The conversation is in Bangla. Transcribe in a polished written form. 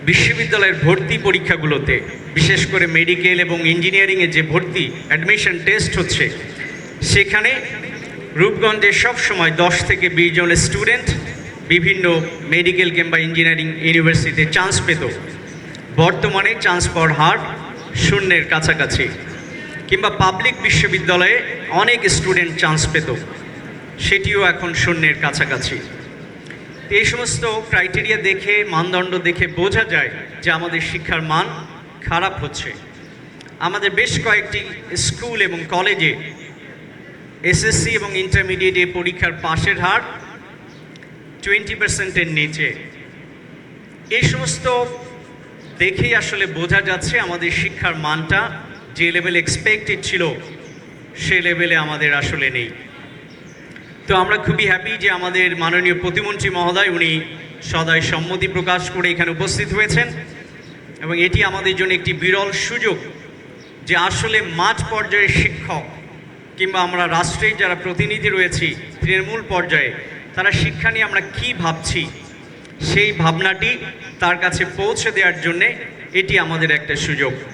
বিশ্ববিদ্যালয়ের ভর্তি পরীক্ষাগুলোতে, বিশেষ করে মেডিকেল এবং ইঞ্জিনিয়ারিংয়ে যে ভর্তি অ্যাডমিশন টেস্ট হচ্ছে, সেখানে রূপগঞ্জে সবসময় 10 থেকে 20 জন স্টুডেন্ট বিভিন্ন মেডিকেল কিংবা ইঞ্জিনিয়ারিং ইউনিভার্সিটিতে চান্স পেত। বর্তমানে চান্স পাওয়ার হার শূন্যের কাছাকাছি। কিংবা পাবলিক বিশ্ববিদ্যালয়ে অনেক স্টুডেন্ট চান্স পেত, সেটিও এখন শূন্যের কাছাকাছি। এই সমস্ত ক্রাইটেরিয়া দেখে, মানদণ্ড দেখে বোঝা যায় যে আমাদের শিক্ষার মান খারাপ হচ্ছে। আমাদের বেশ কয়েকটি স্কুল এবং কলেজে এসএসসি এবং ইন্টারমিডিয়েটে পরীক্ষার পাশের হার 20%-এর নিচে। এই সমস্ত দেখেই আসলে বোঝা যাচ্ছে আমাদের শিক্ষার মানটা যে লেভেলে এক্সপেক্টেড ছিল সে লেভেলে আমাদের আসলে নেই। তো আমরা খুবই হ্যাপি যে আমাদের মাননীয় প্রতিমন্ত্রী মহোদয় উনি সদয় সম্মতি প্রকাশ করে এখানে উপস্থিত হয়েছেন, এবং এটি আমাদের জন্য একটি বিরল সুযোগ যে আসলে মাঠ পর্যায়ের শিক্ষক কিংবা আমরা রাষ্ট্রের যারা প্রতিনিধি রয়েছি তৃণমূল পর্যায়ে, তারা শিক্ষা নিয়ে আমরা কী ভাবছি সেই ভাবনাটি তার কাছে পৌঁছে দেওয়ার জন্যে এটি আমাদের একটা সুযোগ।